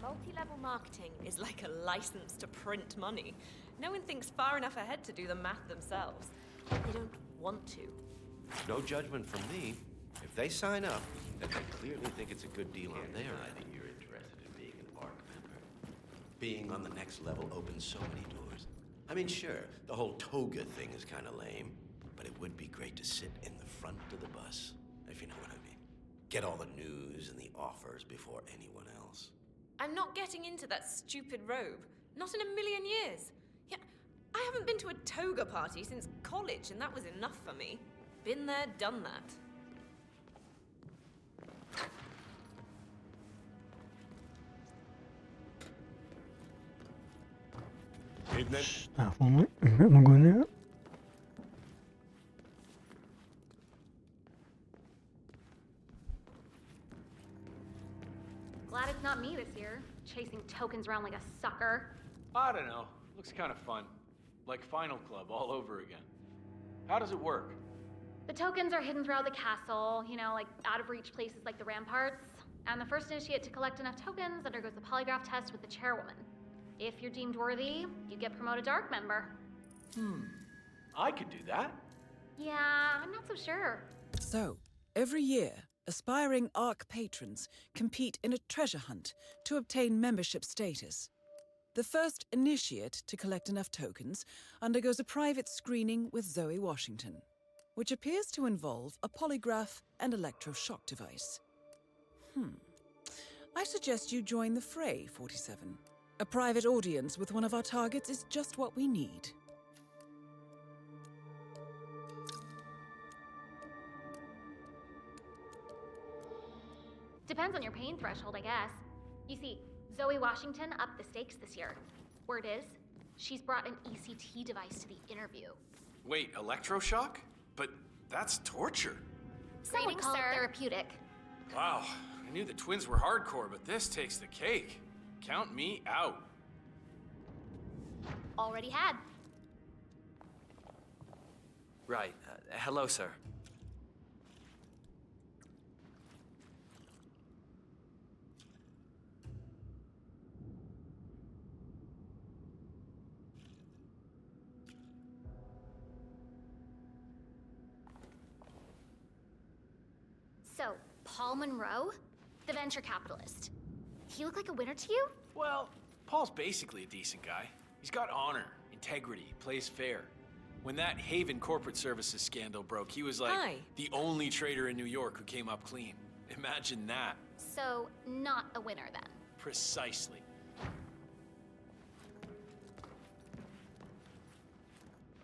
Multi-level marketing is like a license to print money. No one thinks far enough ahead to do the math themselves. They don't want to. No judgment from me. If they sign up, then they clearly think it's a good deal on their end. I think you're interested in being an ARC member. Being on the next level opens so many doors. I mean, sure, the whole toga thing is kind of lame, but it would be great to sit in the front of the bus, if you know what I mean. Get all the news and the offers before anyone else. I'm not getting into that stupid robe. Not in a million years. Yeah, I haven't been to a toga party since college, and that was enough for me. Been there, done that. Evening. Stuff on it. We'll go in there. Glad it's not me this year, chasing tokens around like a sucker. I don't know. Looks kind of fun. Like Final Club all over again. How does it work? The tokens are hidden throughout the castle, you know, like out-of-reach places like the ramparts. And the first initiate to collect enough tokens undergoes the polygraph test with the chairwoman. If you're deemed worthy, you get promoted to ARC member. I could do that. Yeah, I'm not so sure. So, every year, aspiring ARC patrons compete in a treasure hunt to obtain membership status. The first initiate to collect enough tokens undergoes a private screening with Zoe Washington, which appears to involve a polygraph and electroshock device. I suggest you join the fray, 47. A private audience with one of our targets is just what we need. Depends on your pain threshold, I guess. You see, Zoe Washington upped the stakes this year. Word is, she's brought an ECT device to the interview. Wait, electroshock? But that's torture. Some would call it therapeutic. Wow, I knew the twins were hardcore, but this takes the cake. Count me out. Already had. Right. Hello, sir. So, Paul Monroe? The venture capitalist. He look like a winner to you? Well, Paul's basically a decent guy. He's got honor, integrity, plays fair. When that Haven corporate services scandal broke, he was like the only trader in New York who came up clean. Imagine that. So, not a winner then. Precisely.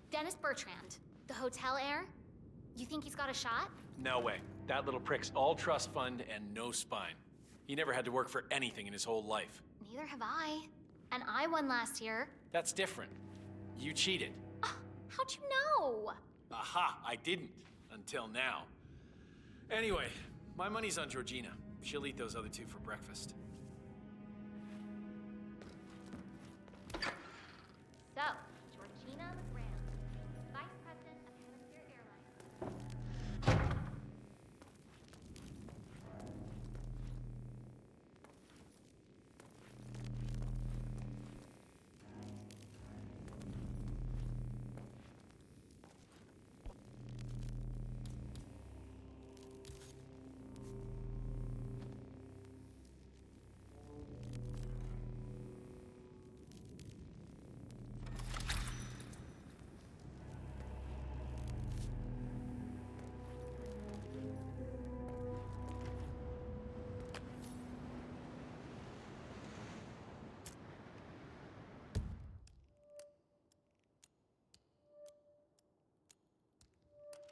Dennis Bertrand, the hotel heir? You think he's got a shot? No way. That little prick's all trust fund and no spine. He never had to work for anything in his whole life. Neither have I. And I won last year. That's different. You cheated. How'd you know? Aha, I didn't. Until now. Anyway, my money's on Georgina. She'll eat those other two for breakfast. So, Georgina LeGrand, Vice President of Hemisphere Airlines.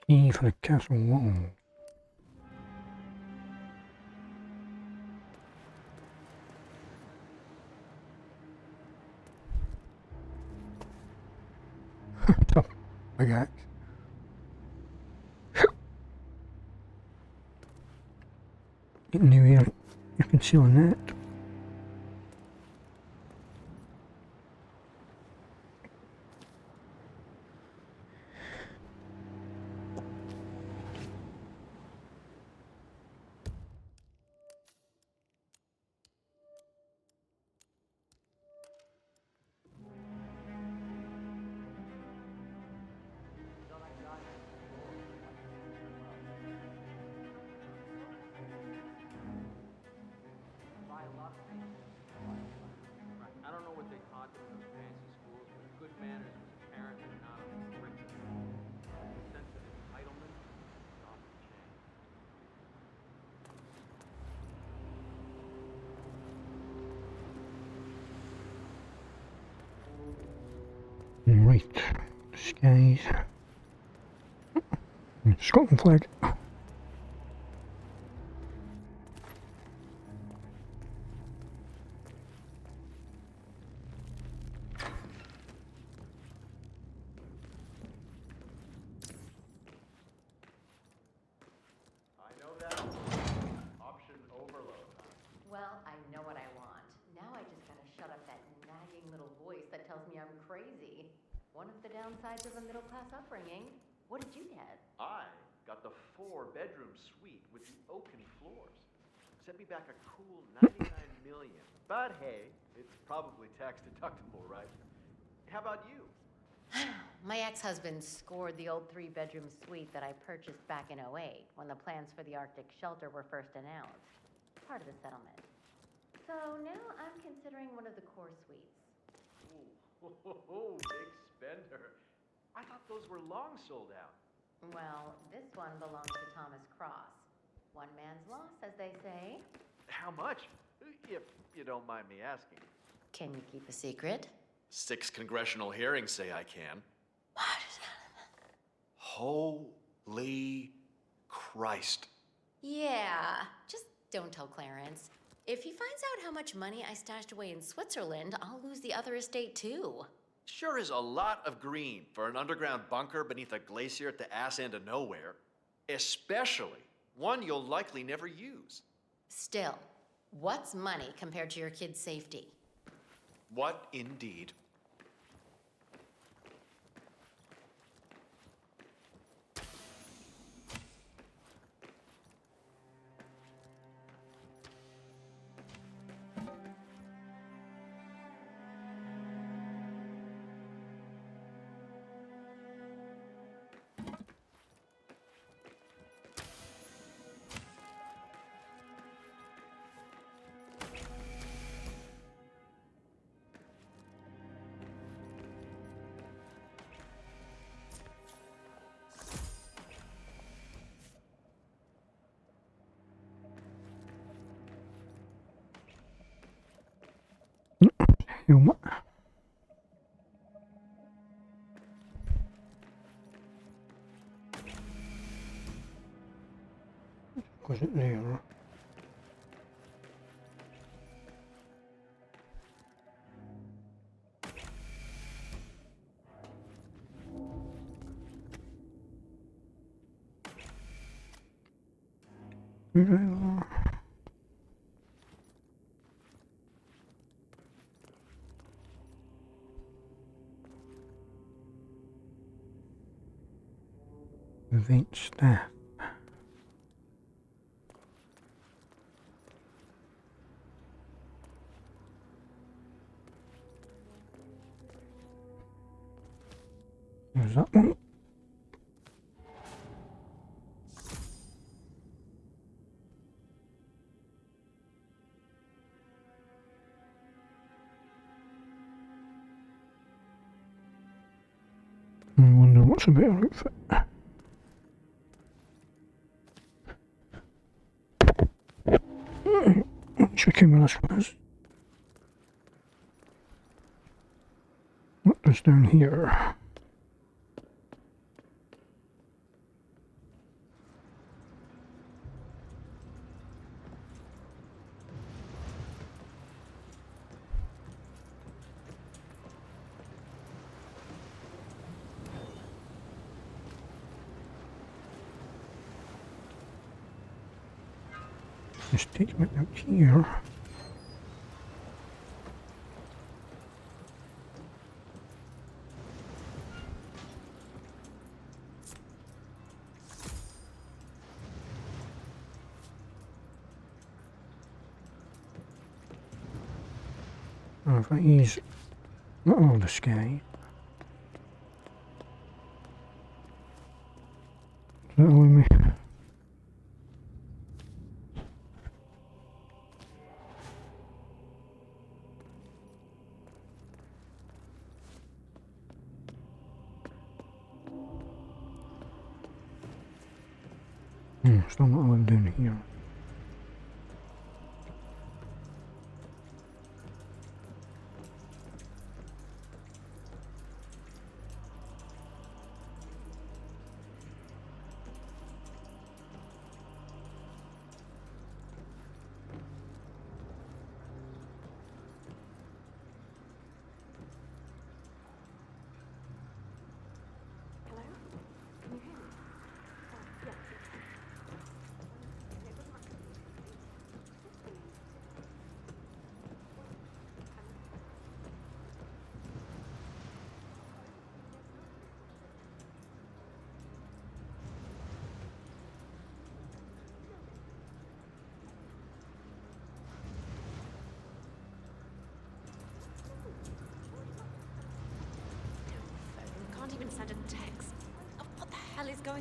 Key for the castle wall. Tough big axe. Getting new here. You can see on that. Right, skies. Scotland flag. Well, I know what I want. Now I just gotta shut up that nagging little voice that tells me I'm crazy. One of the downsides of a middle-class upbringing. What did you get? I got the 4-bedroom suite with the oaken floors. Sent me back a cool 99 million. But hey, it's probably tax deductible, right? How about you? My ex-husband scored the old 3-bedroom suite that I purchased back in '08 when the plans for the Arctic shelter were first announced. Part of the settlement. So now I'm considering one of the core suites. Ooh, big spender. I thought those were long sold out. Well, this one belongs to Thomas Cross. One man's loss, as they say. How much? If you don't mind me asking. Can you keep a secret? 6 congressional hearings say I can. Holy Christ. Yeah, just don't tell Clarence. If he finds out how much money I stashed away in Switzerland, I'll lose the other estate too. Sure is a lot of green for an underground bunker beneath a glacier at the ass end of nowhere. Especially one you'll likely never use. Still, what's money compared to your kid's safety? What indeed? Helmet. Was it there? Event staff. There's that one. I wonder what's a better outfit. Checking where this one is. What is down here? This takes me out here. Oh, if I use not all the sky. Is that allowing me? Still not allowed down here.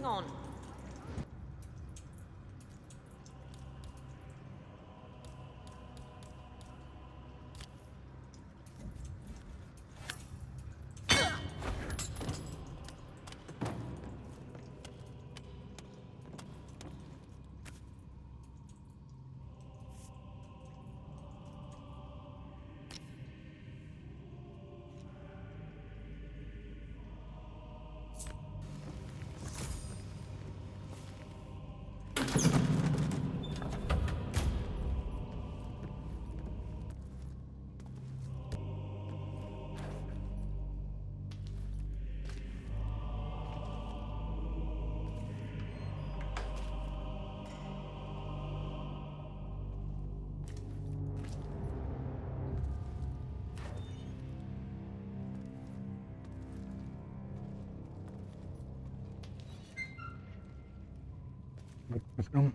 going on? With them.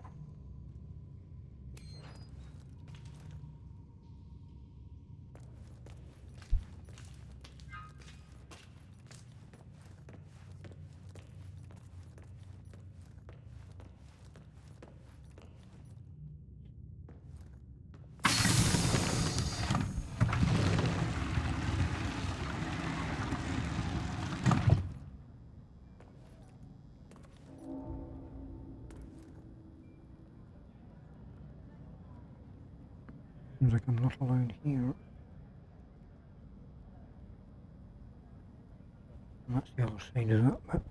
Seems like I'm not alone here. And that's the other side of that bit.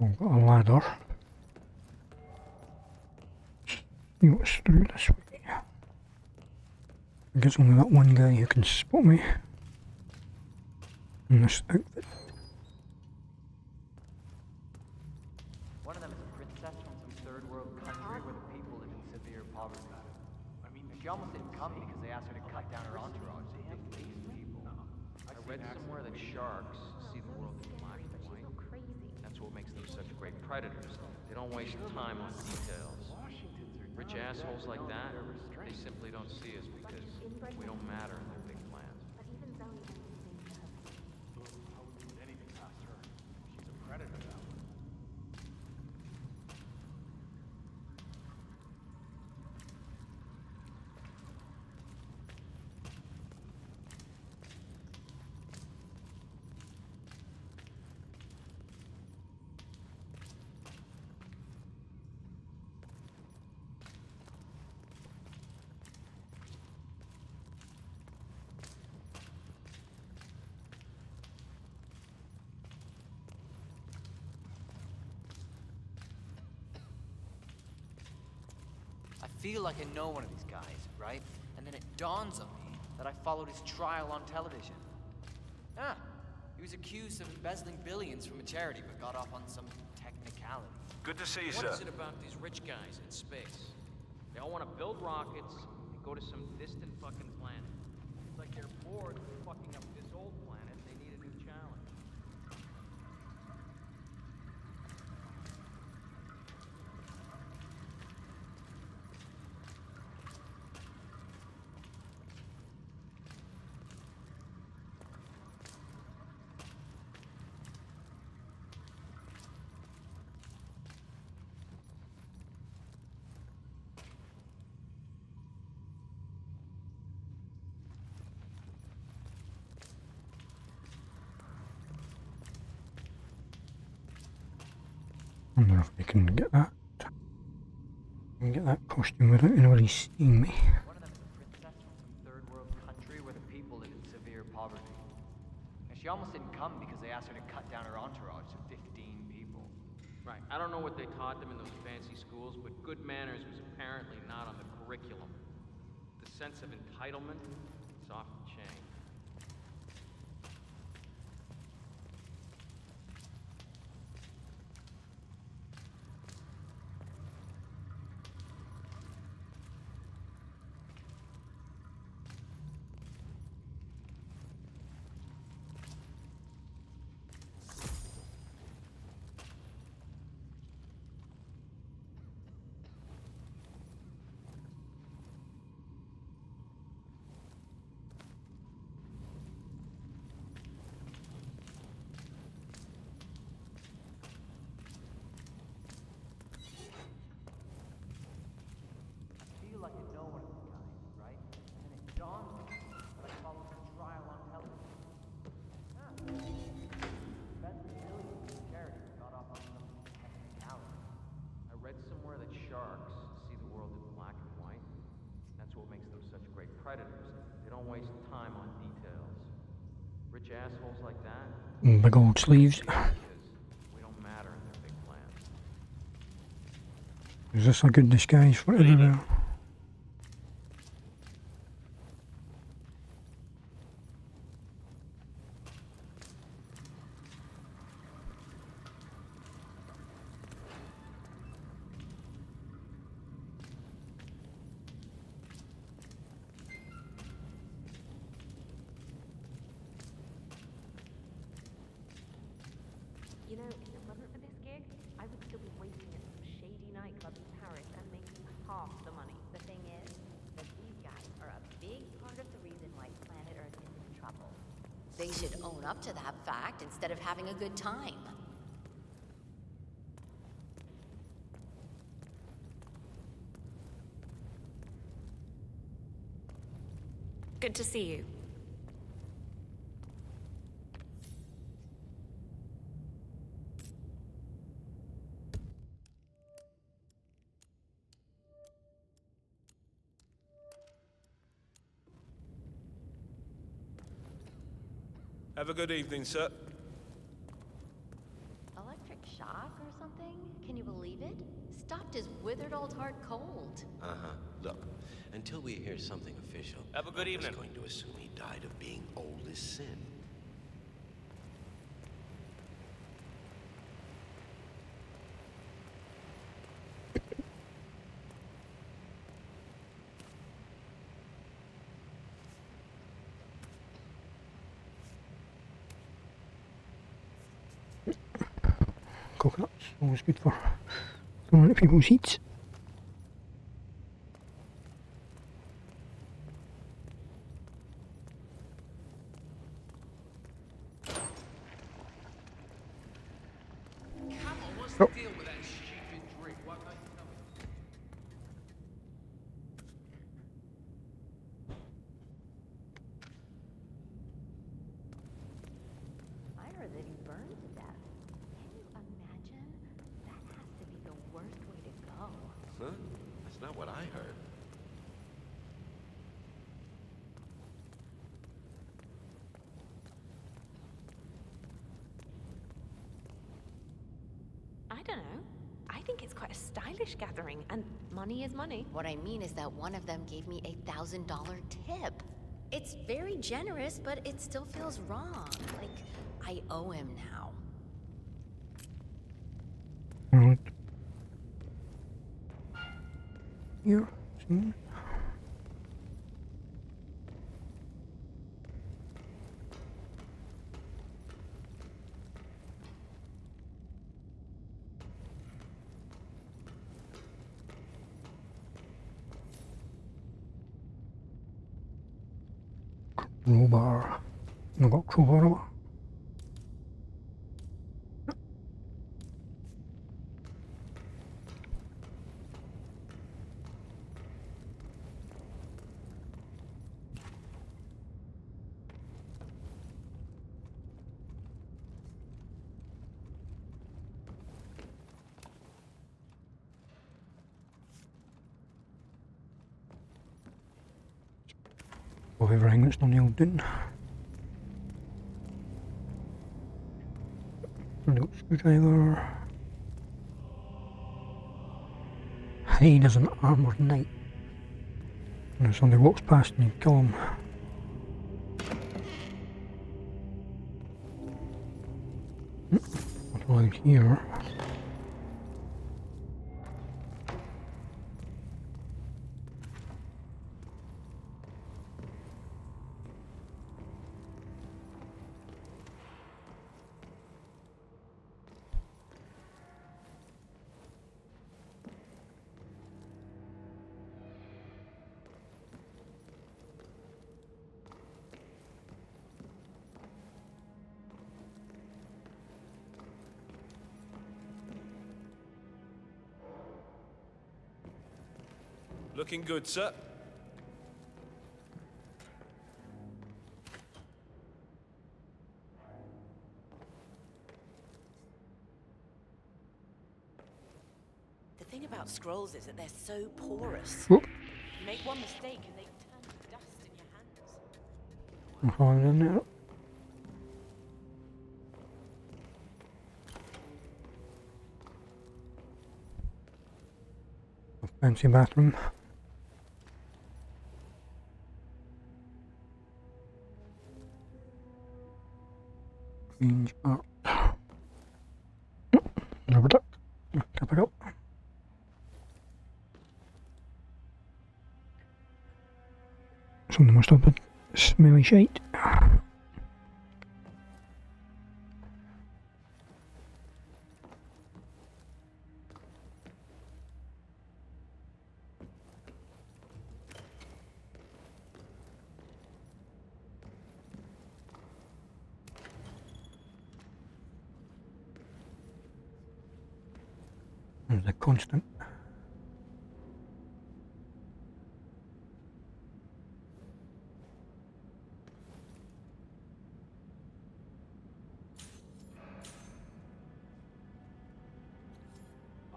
I've got a ladder. See what's through this way. I guess only that one guy who can spot me in this outfit. One of them is a princess from some third world country where the people live in severe poverty. I mean, she almost didn't come because they asked her to cut down her entourage. They have these people. I read somewhere that sharks see the world in black and white. That's what makes them such great predators. They don't waste time on details. Rich assholes like that, they simply don't see us because we don't matter in their big plans. I wouldn't put anything past her. She's a predator, that one. I feel like I know one of these guys, right? And then it dawns on me that I followed his trial on television. Ah, he was accused of embezzling billions from a charity, but got off on some technicality. Good to see you, What sir. is it about these rich guys in space? They all want to build rockets and go to some distant fucking planet. It's like they're bored of fucking up this old planet and they need a new challenge. I wonder if we can get that. Can get that costume without anybody seeing me. One of them is a princess from some third world country where the people live in severe poverty. And she almost didn't come because they asked her to cut down her entourage to 15 people. Right. I don't know what they taught them in those fancy schools, but good manners was apparently not on the curriculum. The sense of entitlement, it's off the chain. rich assholes like that? Big old sleeves. Because we don't matter in their big plans. Is this a good disguise for everywhere? You know, if it wasn't for this gig, I would still be waiting at some shady nightclub in Paris and making half the money. The thing is that these guys are a big part of the reason why planet Earth is in trouble. They should own up to that fact instead of having a good time. Good to see you. Have a good evening, sir. Electric shock or something? Can you believe it? Stopped his withered old heart cold. Uh-huh. Look, until we hear something official, Have a good I'm evening. just going to assume he died of being old as sin. Coconuts, always good for throwing at people's heats. Come on, what's the deal with that stupid drink? Why can't you tell me? I heard that he burned to death. Can you imagine? That has to be the worst way to go. Huh? That's not what I heard. I don't know. I think it's quite a stylish gathering, and money is money. What I mean is that one of them gave me a $1,000 tip. It's very generous, but it still feels wrong. Like, I owe him now. Right. Here, see? Crowbar. No got crowbar. Of everything that's not nailed down. Only got screwdriver. Hide as an armoured knight. And if somebody walks past and you kill him. What's all here? Looking good, sir. The thing about scrolls is that they're so porous. Whoop. You make one mistake and they turn to dust in your hands. I'm falling in there. Fancy bathroom. Range up. Rubber duck. Cap it up. Some of the most open smelly shite. There's a constant.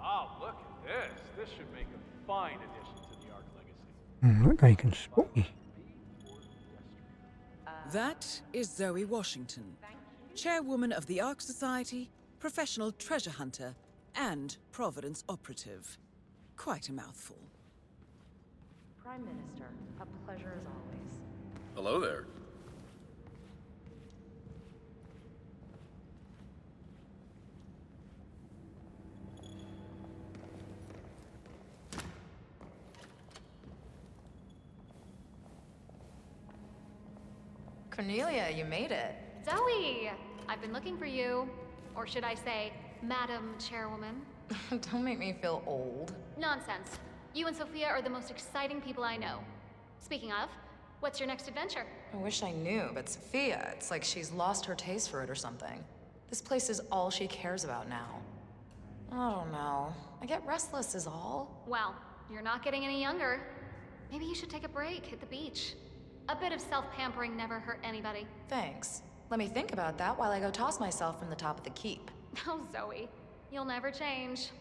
Oh, look at this. This should make a fine addition to the Ark Legacy. That guy can spot me. That is Zoe Washington, chairwoman of the Ark Society, professional treasure hunter, and Providence operative. Quite a mouthful. Prime Minister, a pleasure as always. Hello there. Cornelia, you made it. Zoe! I've been looking for you. Or should I say, Madam Chairwoman? Don't make me feel old. Nonsense. You and Sophia are the most exciting people I know. Speaking of, what's your next adventure? I wish I knew, but Sophia, it's like she's lost her taste for it or something. This place is all she cares about now. I don't know. I get restless is all. Well, you're not getting any younger. Maybe you should take a break, hit the beach. A bit of self-pampering never hurt anybody. Thanks. Let me think about that while I go toss myself from the top of the keep. Oh, Zoe. You'll never change.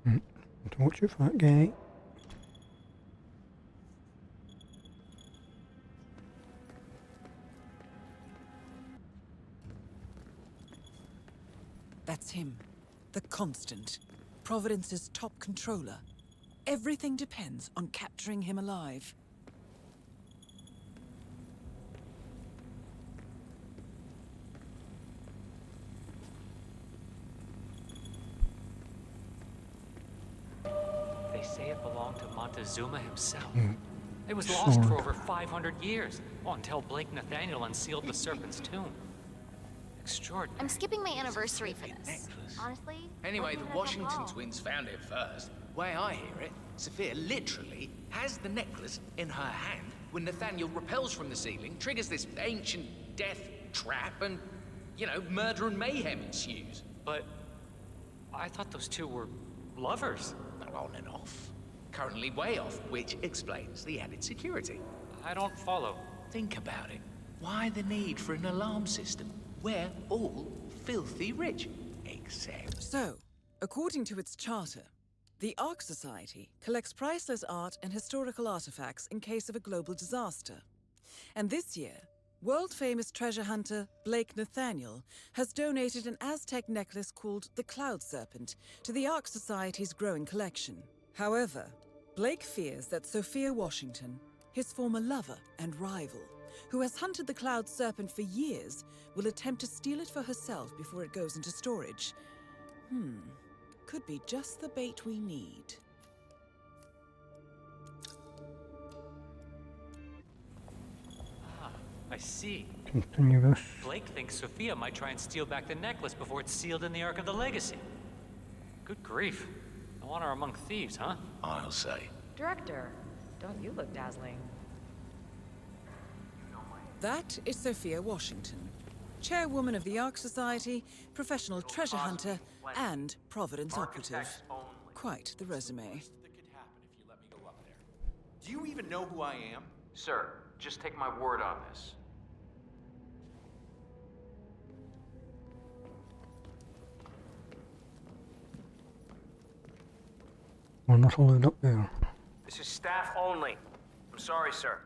To watch it for that guy. That's him. The Constant. Providence's top controller. Everything depends on capturing him alive. They say it belonged to Montezuma himself. It was lost for over 500 years, until Blake Nathaniel unsealed the Serpent's tomb. Extraordinary. I'm skipping my anniversary for this. Honestly? Anyway, the Washington twins found it first. Way I hear it, Sophia literally has the necklace in her hand when Nathaniel repels from the ceiling, triggers this ancient death trap, and, you know, murder and mayhem ensues. But I thought those two were lovers. On and off. Currently way off, which explains the added security. I don't follow. Think about it. Why the need for an alarm system? We're all filthy rich. Except... So, according to its charter, the Ark Society collects priceless art and historical artifacts in case of a global disaster. And this year, world-famous treasure hunter Blake Nathaniel has donated an Aztec necklace called the Cloud Serpent to the Ark Society's growing collection. However, Blake fears that Sophia Washington, his former lover and rival, who has hunted the Cloud Serpent for years, will attempt to steal it for herself before it goes into storage. Could be just the bait we need. I see. Continue this. Blake thinks Sophia might try and steal back the necklace before it's sealed in the Ark of the Legacy. Good grief. No honor among thieves, huh? I'll say. Director, don't you look dazzling? That is Sophia Washington, chairwoman of the Ark Society, professional treasure hunter, and Providence operative. Quite the resume. Do you even know who I am? Sir, just take my word on this. We're not allowed up there. This is staff only. I'm sorry, sir.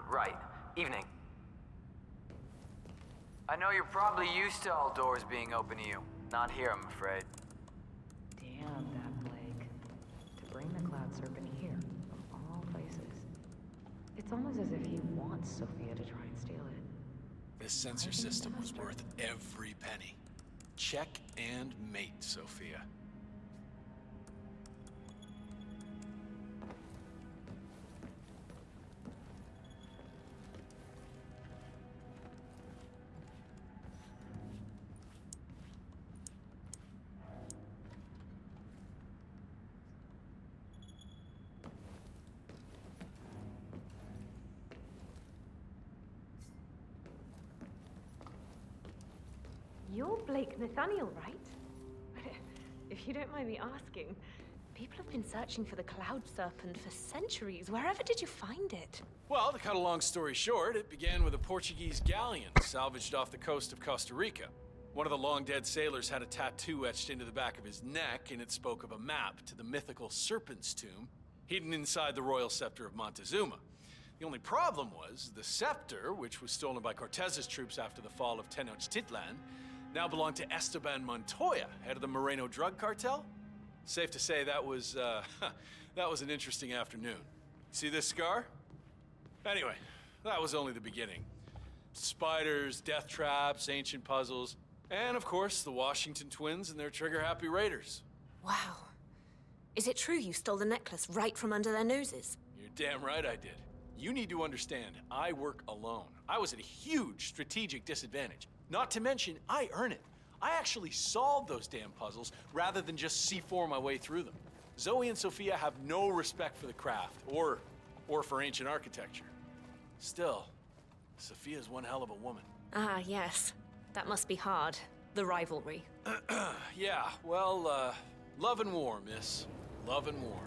Right. Evening. I know you're probably used to all doors being open to you. Not here, I'm afraid. Damn that Blake. To bring the Cloud Serpent here, from all places. It's almost as if he wants Sophia to try and steal it. This sensor system was worth every penny. Check and mate, Sophia. You're Blake Nathaniel, right? But if you don't mind me asking, people have been searching for the Cloud Serpent for centuries. Wherever did you find it? Well, to cut a long story short, it began with a Portuguese galleon salvaged off the coast of Costa Rica. One of the long-dead sailors had a tattoo etched into the back of his neck, and it spoke of a map to the mythical Serpent's Tomb, hidden inside the royal scepter of Montezuma. The only problem was, the scepter, which was stolen by Cortez's troops after the fall of Tenochtitlan, now belonged to Esteban Montoya, head of the Moreno drug cartel. Safe to say that was an interesting afternoon. See this scar? Anyway, that was only the beginning. Spiders, death traps, ancient puzzles, and of course, the Washington twins and their trigger-happy raiders. Wow. Is it true you stole the necklace right from under their noses? You're damn right I did. You need to understand, I work alone. I was at a huge strategic disadvantage. Not to mention, I earn it. I actually solved those damn puzzles rather than just C4 my way through them. Zoe and Sophia have no respect for the craft, or for ancient architecture. Still, Sophia's one hell of a woman. Ah, yes. That must be hard. The rivalry. Yeah, well, love and war, miss. Love and war.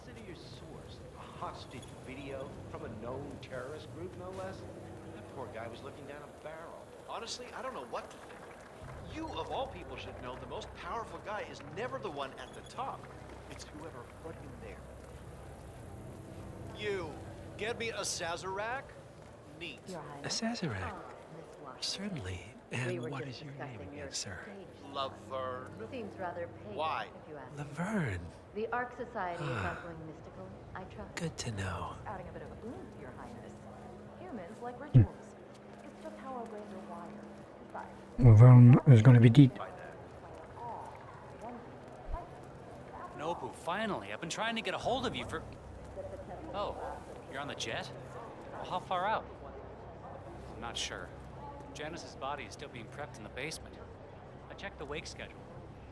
Consider your source a hostage video from a known terrorist group, no less. That poor guy was looking down a barrel. Honestly, I don't know what to think. You, of all people, should know the most powerful guy is never the one at the top. It's whoever put him there. You, get me a Sazerac? Neat. A Sazerac? Certainly. And what is your name again, sir? Laverne. Seems rather pagan, Why? if you ask me. Laverne. The Ark Society is not going mystical, I trust. Good to know. Adding a bit of a boom to your highness. Humans like rituals. It's just how our brains are wired. Besides, Laverne is going to be dead. Nobu, finally. I've been trying to get a hold of you for... Oh, you're on the jet? Well, how far out? I'm not sure. Janice's body is still being prepped in the basement. I checked the wake schedule.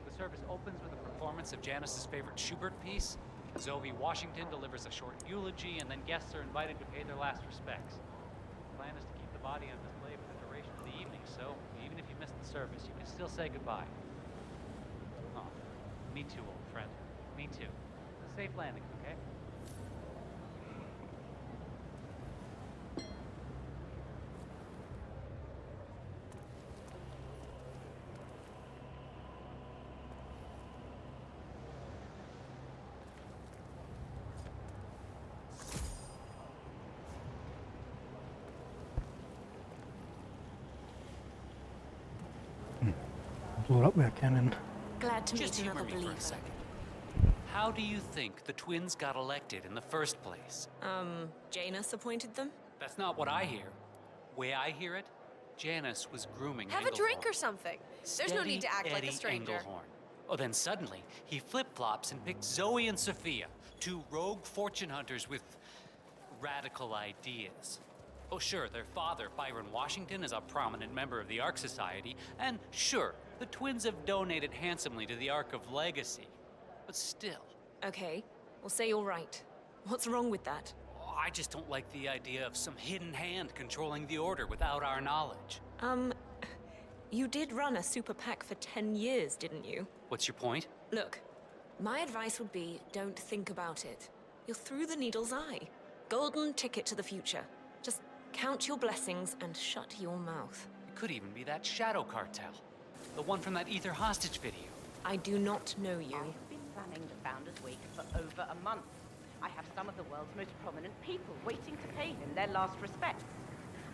The service opens with a performance of Janice's favorite Schubert piece. Zoe Washington delivers a short eulogy, and then guests are invited to pay their last respects. The plan is to keep the body on display for the duration of the evening, so even if you missed the service, you can still say goodbye. Oh, me too, old friend. Me too. Safe landing, okay? Blow it up with a cannon. Glad to Just meet humor another me for believer. a second. How do you think the twins got elected in the first place? Janus appointed them? That's not what I hear. Way I hear it, Janice was grooming Have a drink Englehorn. or something. There's no need to act like a Eddie stranger. Englehorn. Oh, then suddenly, he flip-flops and picks Zoe and Sophia, two rogue fortune hunters with radical ideas. Oh, sure, their father, Byron Washington, is a prominent member of the Ark Society, and sure, the twins have donated handsomely to the Ark of Legacy. But still. Okay, we'll say you're right. What's wrong with that? Oh, I just don't like the idea of some hidden hand controlling the Order without our knowledge. You did run a super PAC for 10 years, didn't you? What's your point? Look, my advice would be don't think about it. You're through the needle's eye. Golden ticket to the future. Just count your blessings and shut your mouth. It could even be that shadow cartel. The one from that Ether hostage video. I do not know you. running the Founders Week for over a month. I have some of the world's most prominent people waiting to pay him their last respects.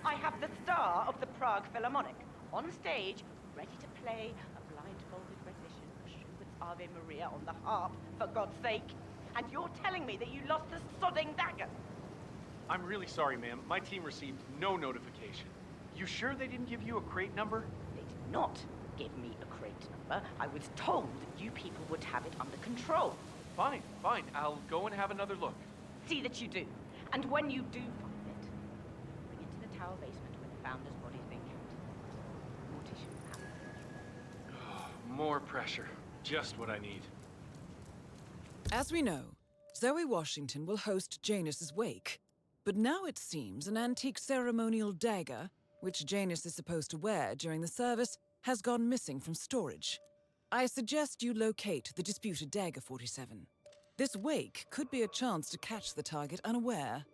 I have the star of the Prague Philharmonic on stage, ready to play a blindfolded rendition of Schubert's Ave Maria on the harp, for God's sake. And you're telling me that you lost the sodding dagger? I'm really sorry, ma'am. My team received no notification. You sure they didn't give you a crate number? They did not give me a crate number. I was told that you people would have it under control. Fine, fine. I'll go and have another look. See that you do. And when you do find it, bring it to the tower basement where the Founder's body's being kept. Morticia will have it. More pressure. Just what I need. As we know, Zoe Washington will host Janus's wake. But now it seems an antique ceremonial dagger, which Janus is supposed to wear during the service, has gone missing from storage. I suggest you locate the disputed dagger, 47. This wake could be a chance to catch the target unaware.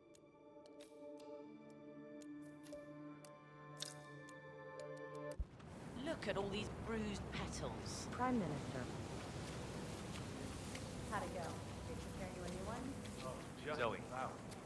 Look at all these bruised petals. Prime Minister. How'd it go? Did you prepare you a new one? Zoe,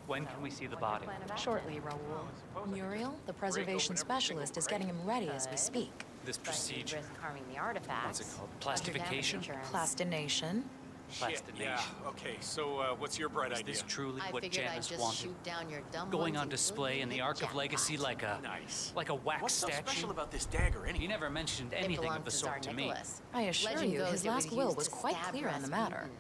when can we see the body? Shortly, Raoul. Muriel, the preservation specialist, is getting him ready as we speak. This procedure. Risk harming the artifacts. What's it called? Plastification? Plastination. Shit, yeah. Okay, so what's your bright Is idea? this truly I what figured I'd Janus just wanted? shoot down your dumb Going ones on and display fill in the you Ark of jackpot. Legacy like a wax What's so statue? special about this dagger, anyway? He never mentioned It anything belonged of the to sort Tsar to me. Nicholas. I assure Legend you, goes his it last will used was to quite stab clear on the matter. Rasputin.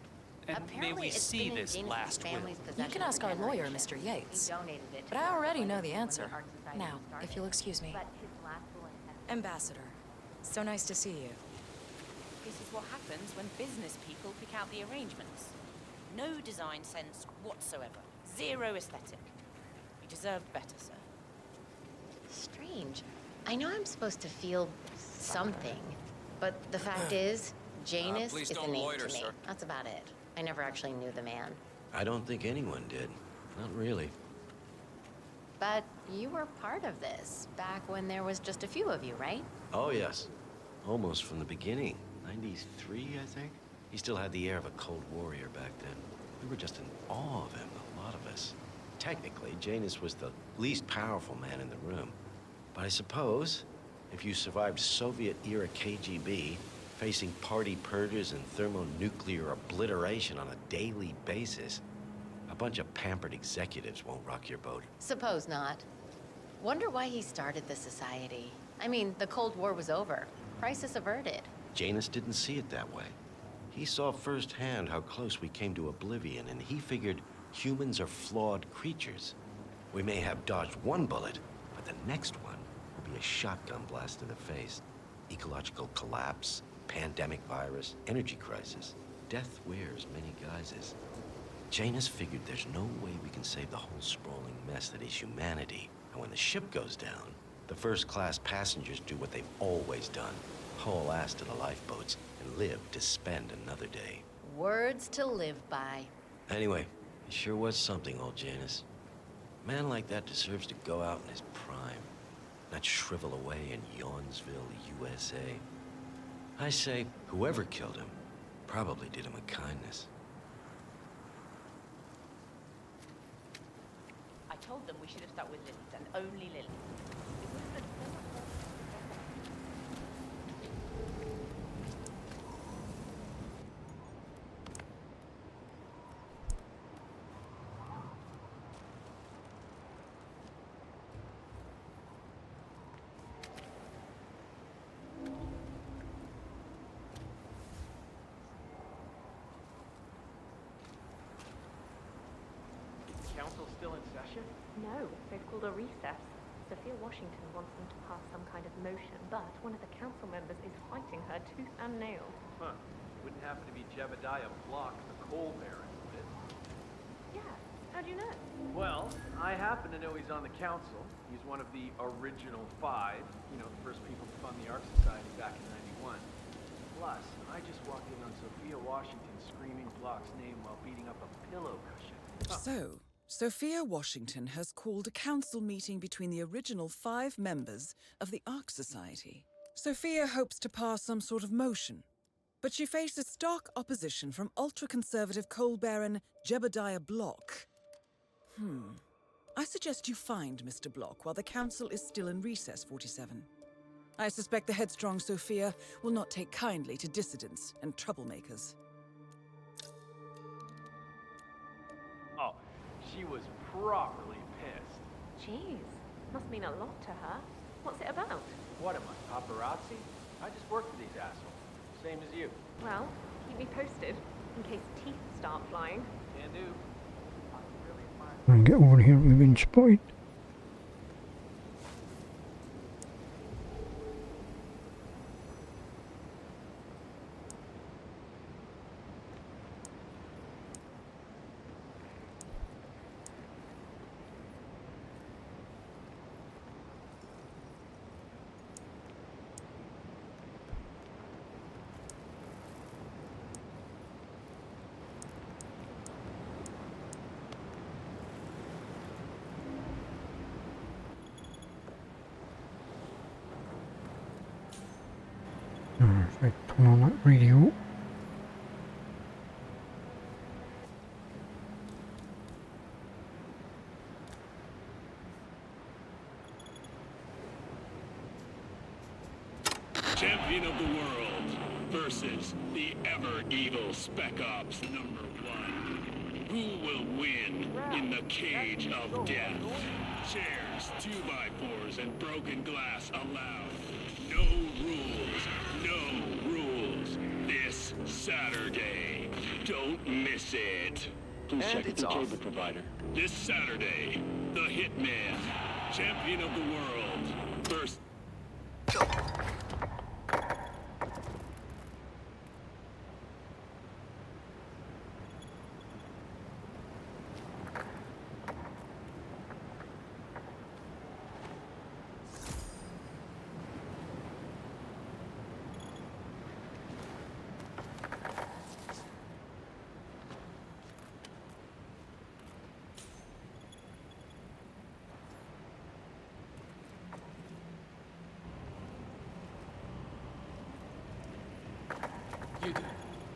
And may Apparently we it's see been in this Janus's last will? family's You possession can for ask our lawyer, generations. Mr. Yates. He donated it to But I the already know Legacy the when answer. Art Society Now, started. if you'll excuse me. But his last will had Ambassador, so nice to see you. This is what happens when business people pick out the arrangements. No design sense whatsoever. Zero aesthetic. You deserve better, sir. strange. I know I'm supposed to feel something, but the fact is, Janus please is a don't name loiter, to me. sir. That's about it. I never actually knew the man. I don't think anyone did. Not really. But you were part of this, back when there was just a few of you, right? Oh, yes. Almost from the beginning. 93, I think? He still had the air of a Cold Warrior back then. We were just in awe of him, a lot of us. Technically, Janus was the least powerful man in the room. But I suppose, if you survived Soviet-era KGB, facing party purges and thermonuclear obliteration on a daily basis, a bunch of pampered executives won't rock your boat. Suppose not. Wonder why he started the society. I mean, the Cold War was over. Crisis averted. Janus didn't see it that way. He saw firsthand how close we came to oblivion, and he figured humans are flawed creatures. We may have dodged one bullet, but the next one will be a shotgun blast in the face. Ecological collapse, pandemic virus, energy crisis. Death wears many guises. Janus figured there's no way we can save the whole sprawling mess that is humanity. And when the ship goes down, the first-class passengers do what they've always done. Haul ass to the lifeboats and live to spend another day. Words to live by. Anyway, he sure was something, old Janus. A man like that deserves to go out in his prime, not shrivel away in Yawnsville, USA. I say, whoever killed him probably did him a kindness. I told them we should have stuck with Lily's and only Lily. It would have been so much more. Council still in session? No, they've called a recess. Sophia Washington wants them to pass some kind of motion, but one of the council members is fighting her tooth and nail. Huh. Wouldn't happen to be Jebediah Block, the coal baron, would it? Yeah, how do you know? Well, I happen to know he's on the council. He's one of the original 5, you know, the first people to fund the Ark Society back in '91. Plus, I just walked in on Sophia Washington screaming Block's name while beating up a pillow cushion. So, Sophia Washington has called a council meeting between the original 5 members of the Ark Society. Sophia hopes to pass some sort of motion. but she faces stark opposition from ultra-conservative coal baron Jebediah Block. I suggest you find Mr. Block while the Council is still in recess, 47. I suspect the headstrong Sophia will not take kindly to dissidents and troublemakers. Oh, she was properly pissed. Jeez, must mean a lot to her. What's it about? What am I, paparazzi? I just work for these assholes. Same as you. Well, keep me posted, in case teeth start flying. Can do. And get over here, we've been spotted. If I turn on that radio. Champion of the world versus the ever-evil Spec Ops #1. Who will win in the cage of death? Chairs, 2x4s, and broken glass allowed. No rules. No rules. This Saturday. Don't miss it. Please check with the cable provider. This Saturday, the Hitman, champion of the world, versus... You do.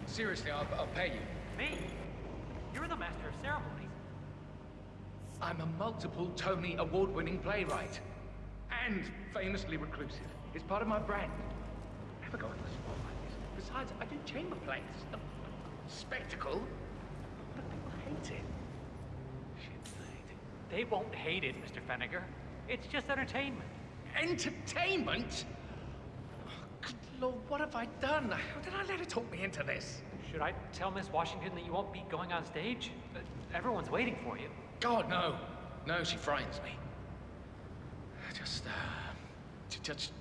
Seriously, I'll pay you. Me? You're the master of ceremonies. I'm a multiple Tony award-winning playwright. And famously reclusive. It's part of my brand. Never go in the spot like this. Besides, I do chamber plays. A spectacle. But people hate it. Shit, they hate it. They won't hate it, Mr. Feniger. It's just entertainment. Entertainment? Oh, good Lord, what have I done? How did I let her talk me into this? Should I tell Miss Washington that you won't be going on stage? Everyone's waiting for you. God, no. No, she frightens me.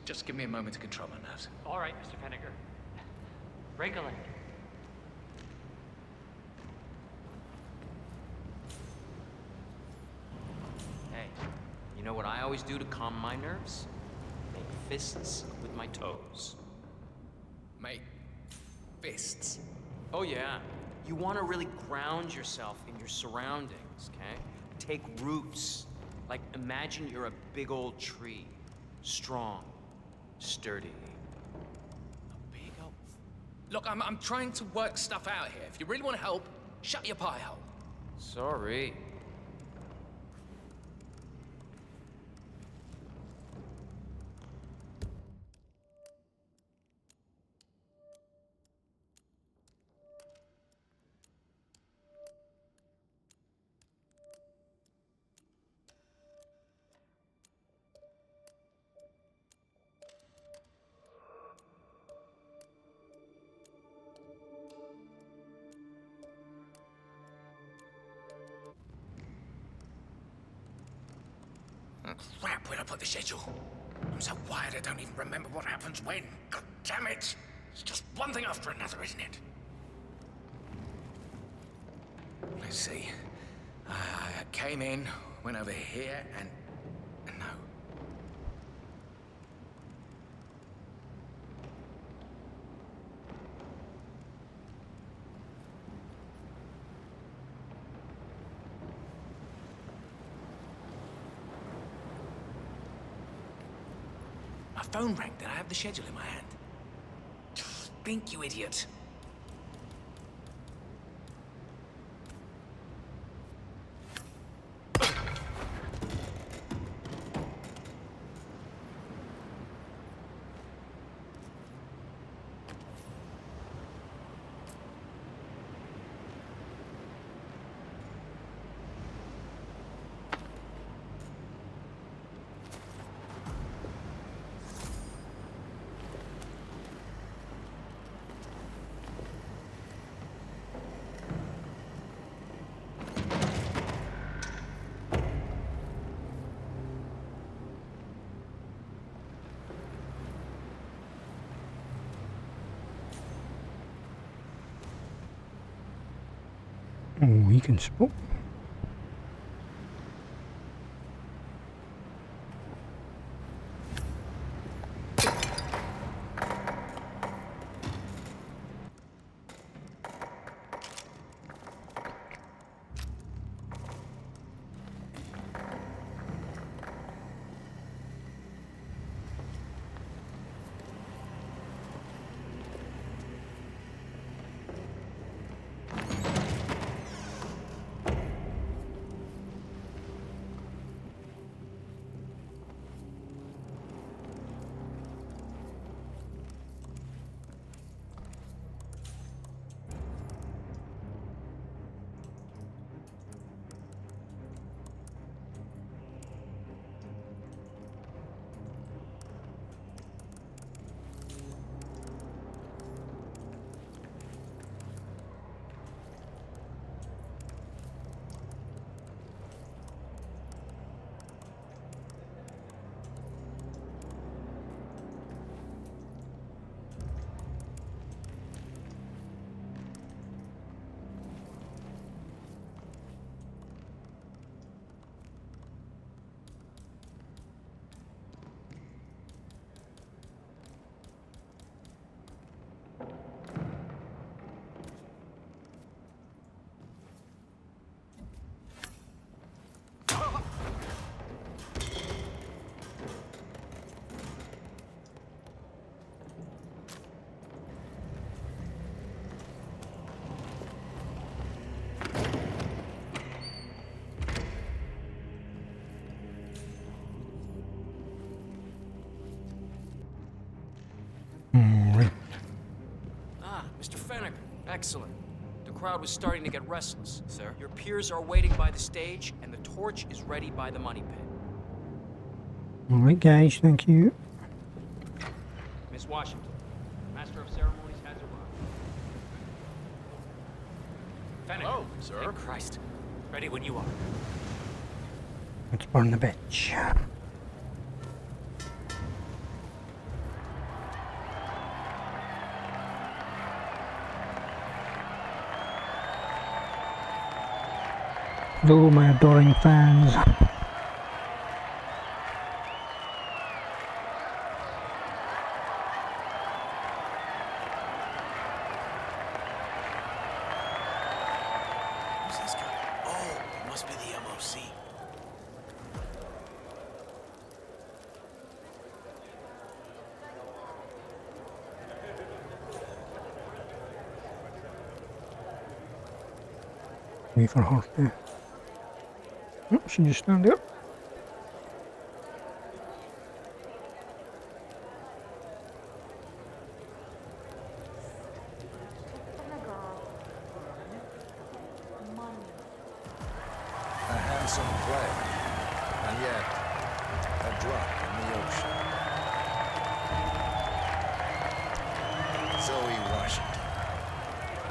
Just give me a moment to control my nerves. All right, Mr. Feniger. Break a leg. Hey, you know what I always do to calm my nerves? Make fists with my toes. Make fists? Oh yeah. You want to really ground yourself in your surroundings, okay? Take roots. Like imagine you're a big old tree. Strong. Sturdy. A big old... Look, I'm trying to work stuff out here. If you really want to help, shut your pie hole. Sorry. Crap, where'd I put the schedule? I'm so wired I don't even remember what happens when. God damn it! It's just one thing after another, isn't it? Let's see. I came in, went over here, and no. My phone rang. Did I have the schedule in my hand? Think, you idiot. Oh, he can spot. Mr. Fennick, excellent. The crowd was starting to get restless. Sir? Your peers are waiting by the stage, and the torch is ready by the money pit. Alright guys, thank you. Miss Washington, Master of Ceremonies has arrived. Fennick. Oh, sir. Thank Christ. Ready when you are. Let's burn the bitch. Hello, my adoring fans. Who's this guy? Oh, it must be the MOC. Wait for her to... Oh, she just stand there. A handsome play, and yet a drop in the ocean. Zoe Washington,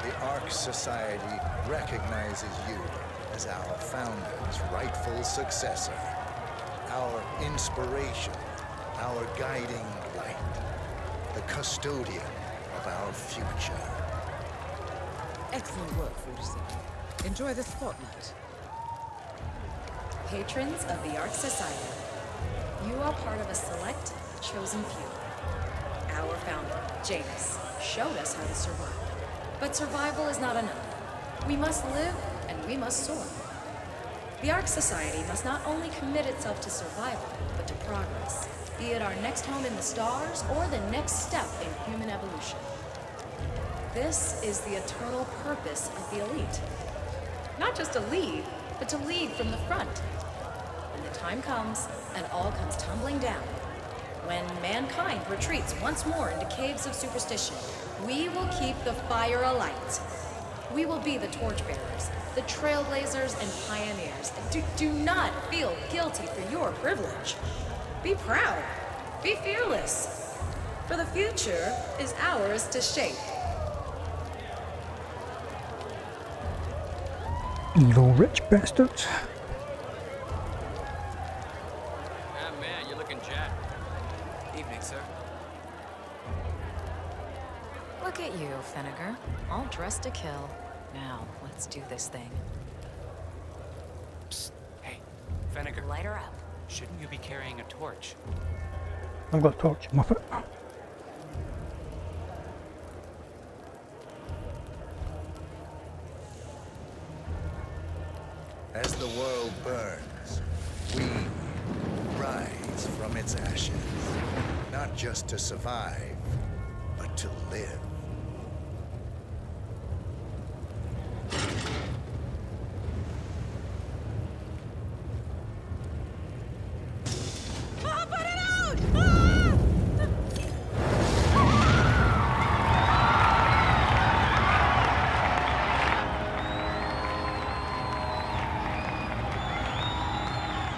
the Ark Society recognizes you as our founder's rightful successor, our inspiration, our guiding light, the custodian of our future. Excellent work, 47. Enjoy the spotlight. Patrons of the Ark Society, you are part of a select, chosen few. Our founder, Janus, showed us how to survive. But survival is not enough. We must live, and we must soar. The Ark Society must not only commit itself to survival, but to progress, be it our next home in the stars or the next step in human evolution. This is the eternal purpose of the elite. Not just to lead, but to lead from the front. When the time comes, and all comes tumbling down, when mankind retreats once more into caves of superstition, we will keep the fire alight. We will be the torchbearers, the trailblazers and pioneers. Do not feel guilty for your privilege. Be proud. Be fearless. For the future is ours to shape. Evil rich bastards. Ah, man, you're looking jacked. Evening, sir. Look at you, Fenniger, all dressed to kill. Now, let's do this thing. Psst. Hey, Vinegar. Light her up. Shouldn't you be carrying a torch? I've got a torch, Muppet. As the world burns, we rise from its ashes. Not just to survive, but to live.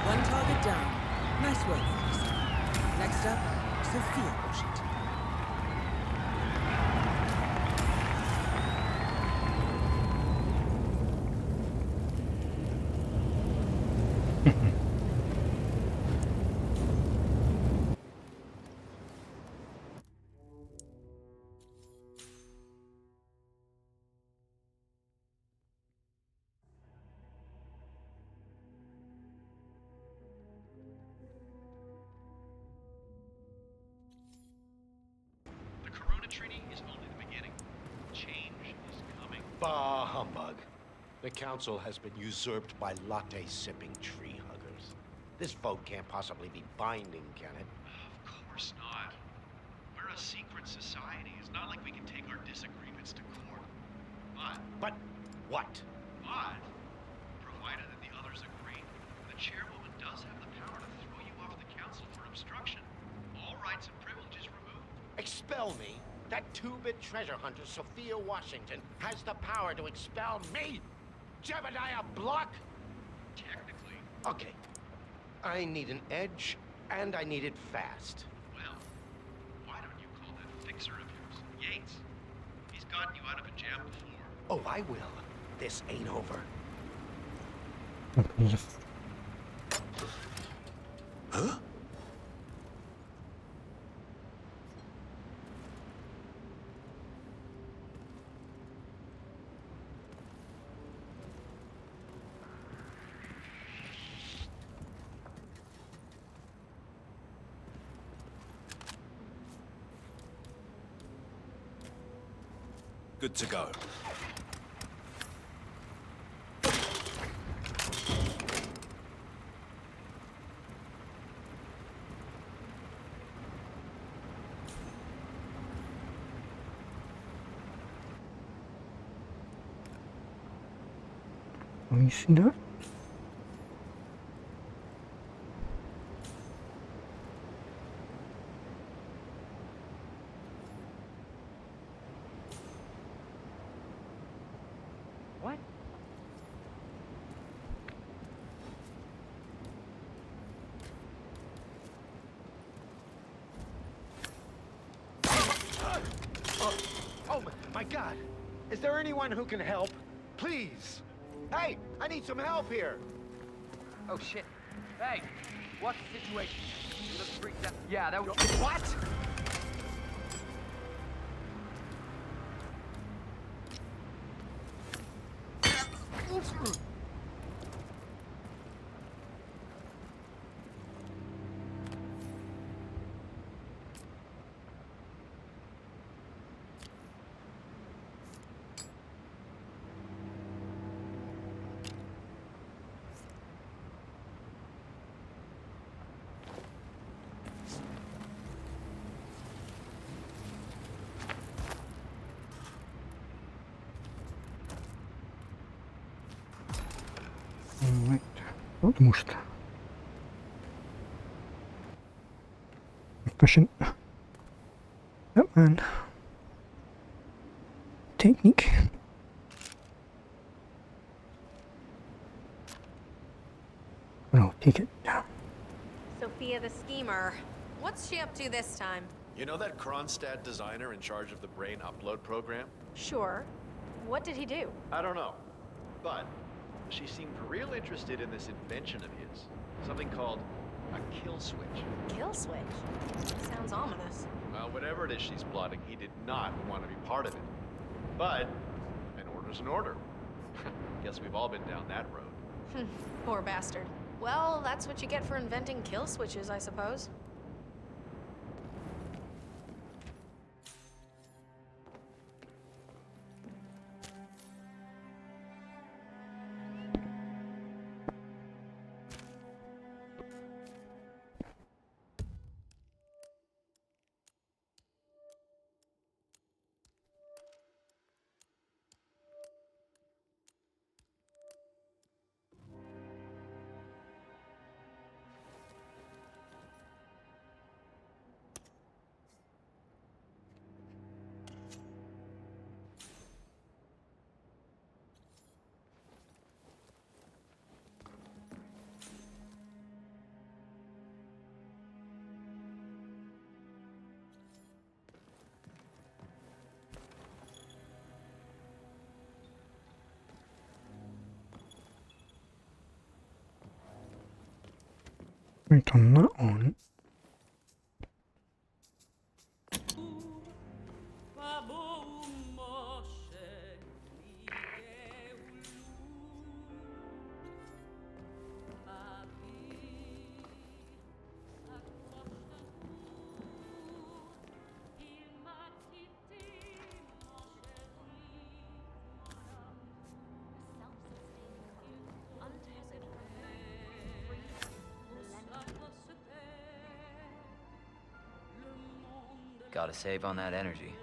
One target down. Nice work, Fox. Next up, Sophia Washington. Bah humbug. The council has been usurped by latte-sipping tree huggers. This vote can't possibly be binding, can it? Of course not. We're a secret society. It's not like we can take our disagreements to court. But what? But, provided that the others agree, the chairwoman does have the power to throw you off the council for obstruction. All rights and privileges removed. Expel me? That two-bit treasure hunter, Sophia Washington, has the power to expel me? Jebediah Block? Technically. Okay. I need an edge, and I need it fast. Well, why don't you call that fixer of yours, Yates? He's gotten you out of a jam before. Oh, I will. This ain't over. Huh? Good to go. Can you see that? What? Oh my God! Is there anyone who can help? Please! Hey, I need some help here! Oh shit. Hey, what's the situation? You look freaked out. Yeah, that was... What? Right. Not most efficient Hitman technique. I'll take it down. Sophia the schemer. What's she up to this time? You know that Kronstadt designer in charge of the brain upload program? Sure. What did he do? I don't know. But she seemed real interested in this invention of his. Something called a kill switch. Kill switch? Sounds ominous. Well, whatever it is she's plotting, he did not want to be part of it. But in order was an order. Guess we've all been down that road. Poor bastard. Well, that's what you get for inventing kill switches, I suppose. Turn that on. Gotta save on that energy.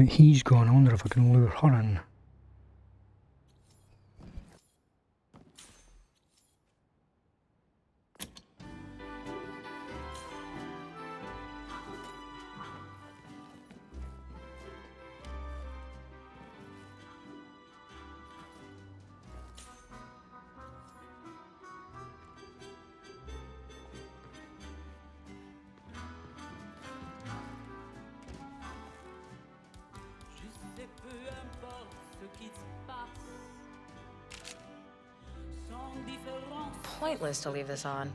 He's gone. I wonder if I can lure her in. Pointless to leave this on.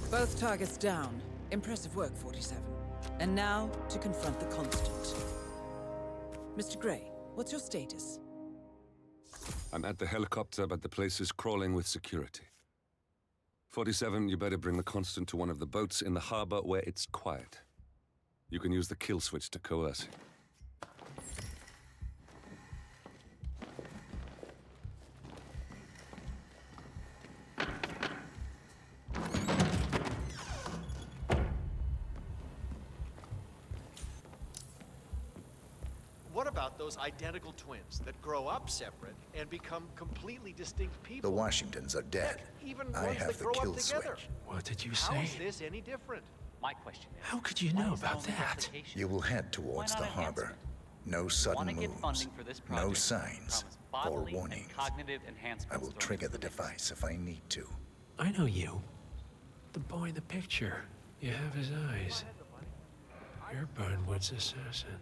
Both targets down. Impressive work, 47. And now to confront the Constant. Mr. Gray, what's your status? I'm at the helicopter, but the place is crawling with security. 47, you better bring the Constant to one of the boats in the harbor where it's quiet. You can use the kill switch to coerce him. What about those identical twins that grow up separate and become completely distinct people? The Washingtons are dead. Even I ones have that the grow kill up together. switch. What did you How say? is this any different? My question is, how could you know about that? You will head towards the harbor. No sudden moves, no signs or warnings. I will trigger the device if I need to. I know you. The boy in the picture. You have his eyes. You're Burnwood's assassin.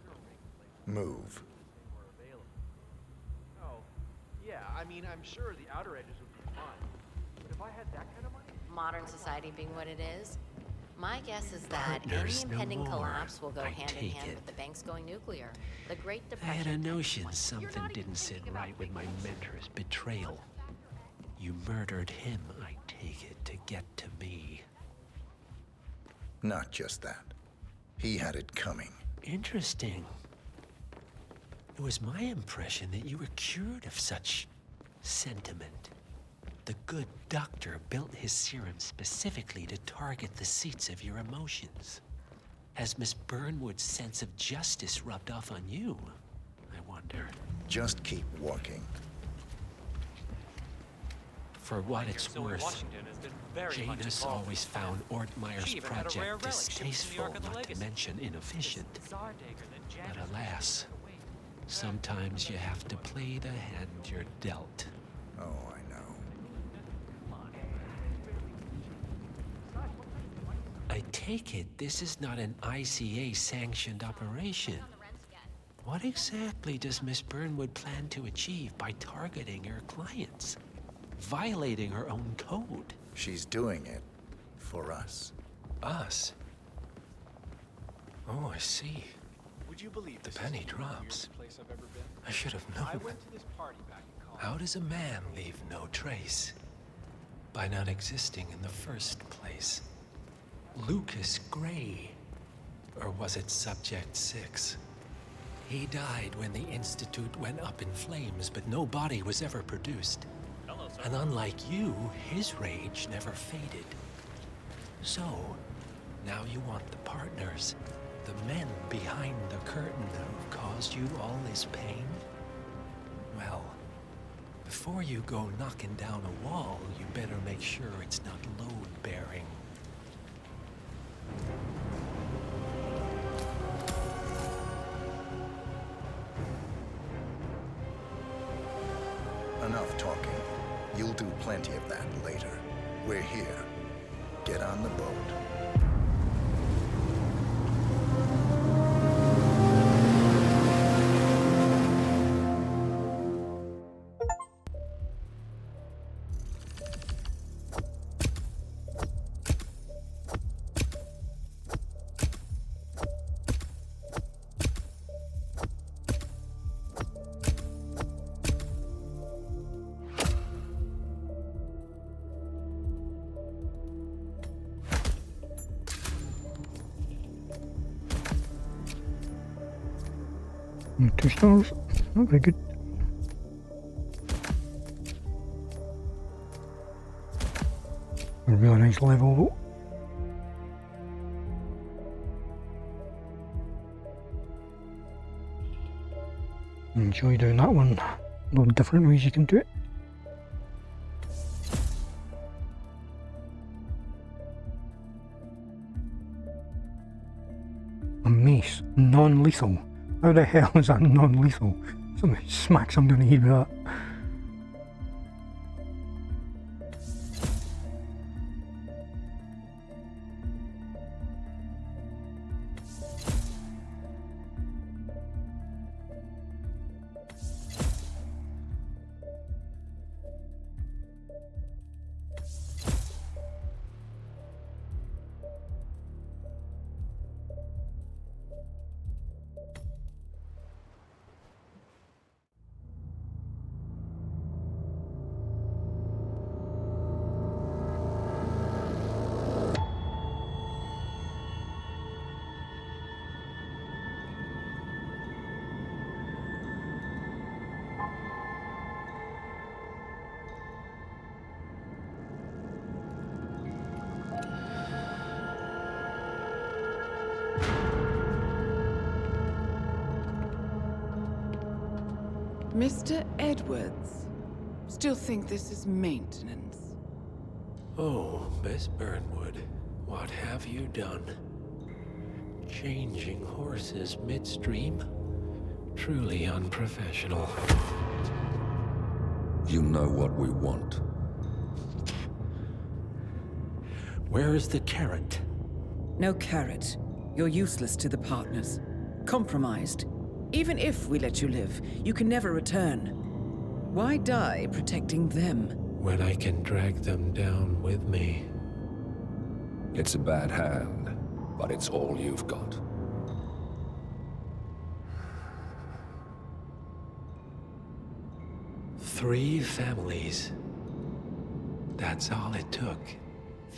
Move. Oh, yeah, I mean, I'm sure the outer edges would be fine. But if I had that kind of money... Modern society being what it is, my guess is that Partners any no impending more. collapse will go I hand in take hand it. with the banks going nuclear. The Great I had Depression. a notion something didn't sit right with my mentor's betrayal. You murdered him, I take it, to get to me. Not just that. He had it coming. Interesting. It was my impression that you were cured of such sentiment. The good doctor built his serum specifically to target the seats of your emotions. Has Miss Burnwood's sense of justice rubbed off on you? I wonder. Just keep walking. For what it's So worth, Washington has been very much Janus involved always with that. found Ortmeyer's She even had a rare project relic shipped from the distasteful, Ark of the not to Legacy. mention inefficient. This Tsar dagger that Janus But alas, sometimes you have to play the hand you're dealt. Oh, I know. I take it this is not an ICA-sanctioned operation. What exactly does Miss Burnwood plan to achieve by targeting her clients? Violating her own code? She's doing it for us. Us? Oh, I see. Would you believe The this penny is the drops. weirdest place I've ever been? I should have I known. went to this party back in college. How does a man leave no trace? By not existing in the first place. Lucas Gray. Or was it Subject 6? He died when the Institute went up in flames, but no body was ever produced. And unlike you, his rage never faded. So, now you want the partners, the men behind the curtain who've caused you all this pain? Well, before you go knocking down a wall, you better make sure it's not load-bearing. Enough talking. You'll do plenty of that later. We're here. Get on the boat. And 2 stars. Not very good. A really nice level though. Enjoy doing that one. A lot of different ways you can do it. A mace, non-lethal. How the hell is that non-lethal? Somebody smacks somebody on the head with that. Mr. Edwards, still think this is maintenance? Oh, Miss Burnwood, what have you done? Changing horses midstream? Truly unprofessional. You know what we want. Where is the carrot? No carrot. You're useless to the partners. Compromised. Even if we let you live, you can never return. Why die protecting them? When I can drag them down with me. It's a bad hand, but it's all you've got. Three families. That's all it took.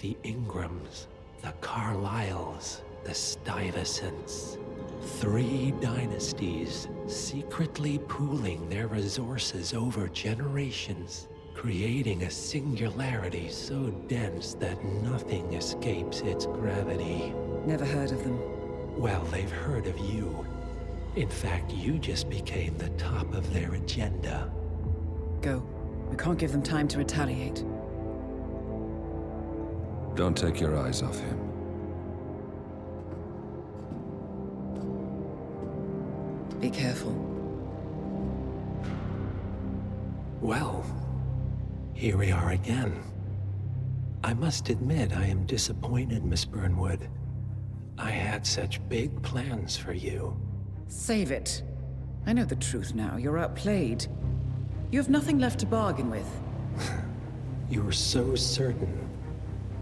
The Ingrams, the Carlyles, the Stuyvesants. 3 dynasties secretly pooling their resources over generations, creating a singularity so dense that nothing escapes its gravity. Never heard of them. Well, they've heard of you. In fact, you just became the top of their agenda. Go. We can't give them time to retaliate. Don't take your eyes off him. Be careful. Well, here we are again. I must admit I am disappointed, Miss Burnwood. I had such big plans for you. Save it. I know the truth now. You're outplayed. You have nothing left to bargain with. You were so certain,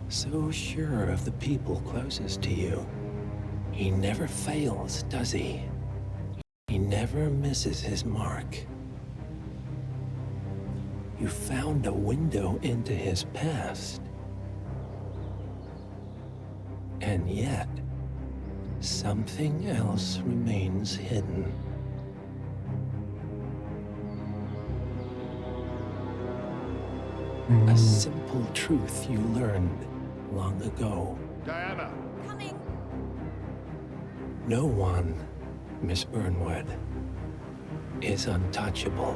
so sure of the people closest to you. He never fails, does he? He never misses his mark. You found a window into his past. And yet, something else remains hidden. A simple truth you learned long ago. Diana! Coming. No one, Miss Burnwood, is untouchable.